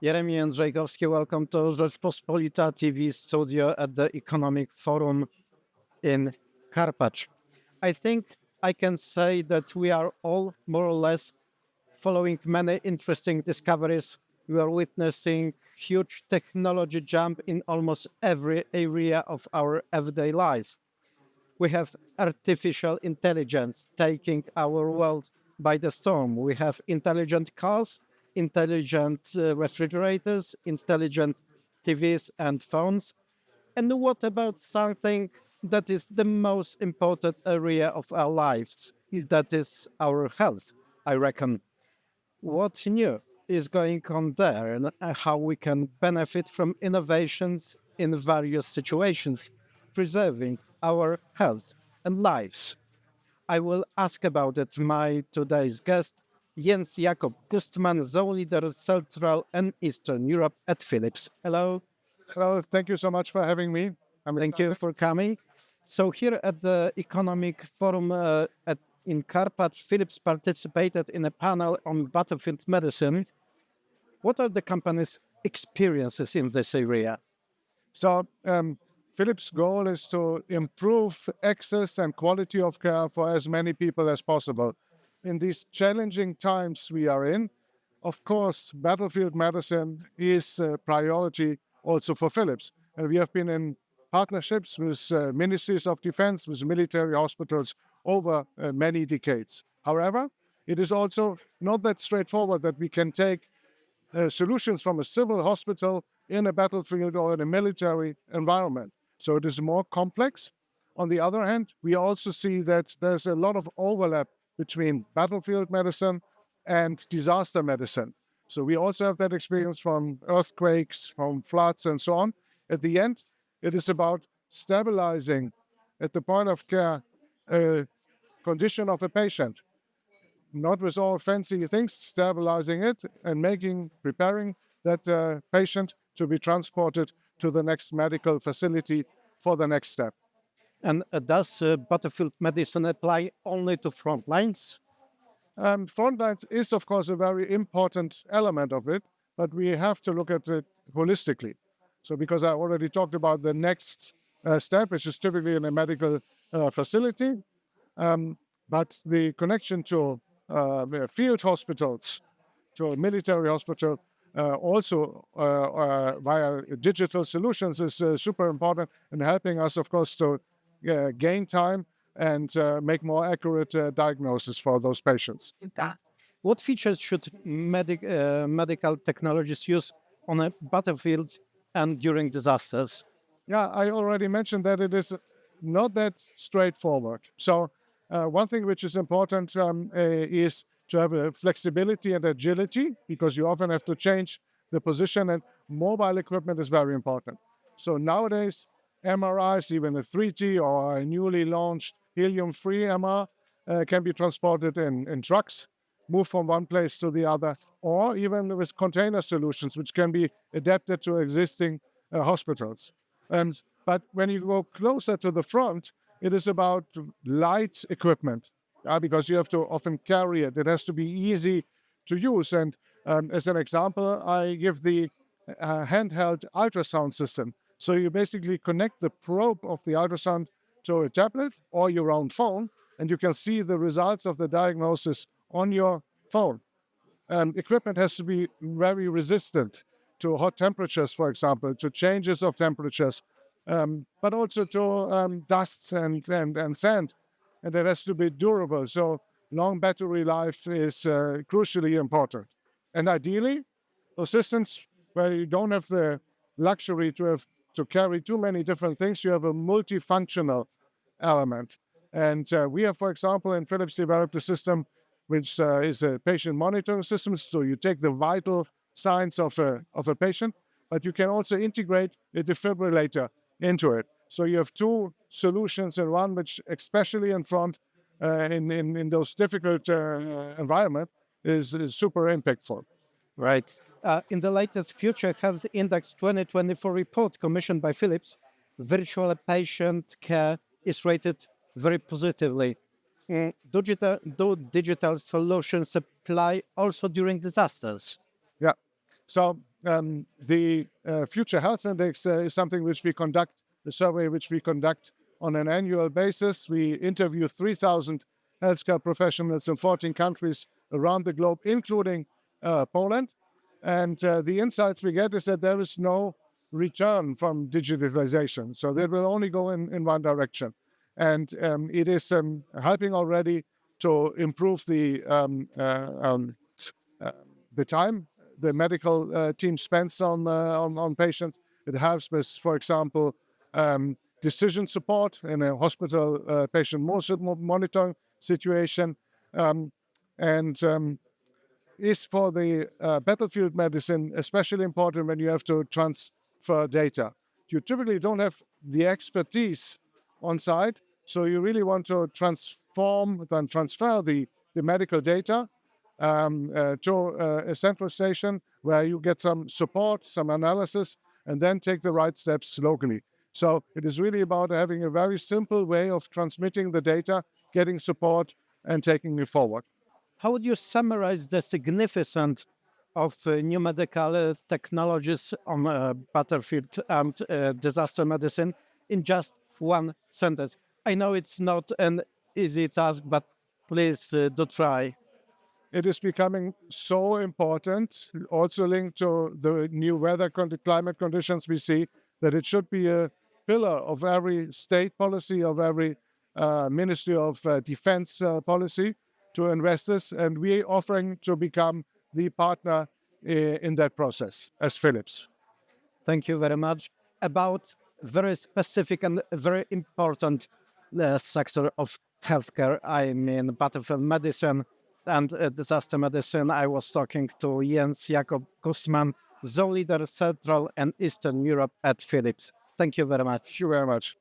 Jeremy Jędrzejkowski, welcome to Rzeczpospolita TV studio at the Economic Forum in Karpacz. I think I can say that we are all more or less following many interesting discoveries. We are witnessing huge technology jump in almost every area of our everyday life. We have artificial intelligence taking our world by the storm. We have intelligent cars, intelligent refrigerators, intelligent TVs and phones. And what about something that is the most important area of our lives? That is our health, I reckon. What new is going on there and how we can benefit from innovations in various situations, preserving our health and lives? I will ask about it my today's guest, Jens Jakob Gustmann, Zone Leader Central and Eastern Europe at Philips. Hello. Hello, thank you so much for having me. Thank you for coming. So here at the Economic Forum in Karpacz, Philips participated in a panel on battlefield medicine. What are the company's experiences in this area? So, Philips' goal is to improve access and quality of care for as many people as possible. In these challenging times we are in, of course, battlefield medicine is a priority also for Philips. And we have been in partnerships with ministries of defense, with military hospitals over many decades. However, it is also not that straightforward that we can take solutions from a civil hospital in a battlefield or in a military environment. So it is more complex. On the other hand, we also see that there's a lot of overlap between battlefield medicine and disaster medicine. So we also have that experience from earthquakes, from floods, and so on. At the end, it is about stabilizing at the point of care a condition of a patient, not with all fancy things, stabilizing it and preparing that patient to be transported to the next medical facility for the next step. And does battlefield medicine apply only to front lines? Front lines is, of course, a very important element of it, but we have to look at it holistically. So because I already talked about the next step, which is typically in a medical facility, but the connection to field hospitals, to a military hospital, also via digital solutions is super important in helping us, of course, to gain time and make more accurate diagnosis for those patients. What features should medical technologies use on a battlefield and during disasters? Yeah, I already mentioned that it is not that straightforward. So one thing which is important is to have a flexibility and agility, because you often have to change the position, and mobile equipment is very important. So nowadays, MRIs, even a 3T or a newly launched helium-free MR, can be transported in trucks, moved from one place to the other, or even with container solutions, which can be adapted to existing hospitals. But when you go closer to the front, it is about light equipment, because you have to often carry it. It has to be easy to use. And as an example, I give the handheld ultrasound system. So you basically connect the probe of the ultrasound to a tablet or your own phone, and you can see the results of the diagnosis on your phone. Equipment has to be very resistant to hot temperatures, for example, to changes of temperatures, but also to dust and sand. And it has to be durable. So long battery life is crucially important. And ideally, those systems where you don't have the luxury to carry too many different things, you have a multifunctional element. And we have, for example, in Philips developed a system which is a patient monitoring system. So you take the vital signs of a patient, but you can also integrate a defibrillator into it. So you have two solutions in one, which especially in front, in those difficult environment, is super impactful. Right. In the latest Future Health Index 2024 report commissioned by Philips, virtual patient care is rated very positively. Do digital solutions apply also during disasters? Yeah. So the Future Health Index is something which we conduct, a survey which we conduct on an annual basis. We interview 3,000 healthcare professionals in 14 countries around the globe, including Poland. And the insights we get is that there is no return from digitalization. So that will only go in one direction. And it is helping already to improve the time the medical team spends on patients. It helps with, for example, decision support in a hospital patient monitoring situation, and is for the battlefield medicine especially important when you have to transfer data. You typically don't have the expertise on site, so you really want to transfer the medical data to a central station where you get some support, some analysis, and then take the right steps locally. So it is really about having a very simple way of transmitting the data, getting support, and taking it forward. How would you summarize the significance of new medical technologies on battlefield and disaster medicine in just one sentence? I know it's not an easy task, but please do try. It is becoming so important, also linked to the new climate conditions we see, that it should be a pillar of every state policy, of every Ministry of Defense policy to investors. And we're offering to become the partner in that process as Philips. Thank you very much. About very specific and very important sector of healthcare, I mean battlefield medicine and disaster medicine. I was talking to Jens Jakob Gustmann, zone leader Central and Eastern Europe at Philips. Thank you very much. Thank you very much.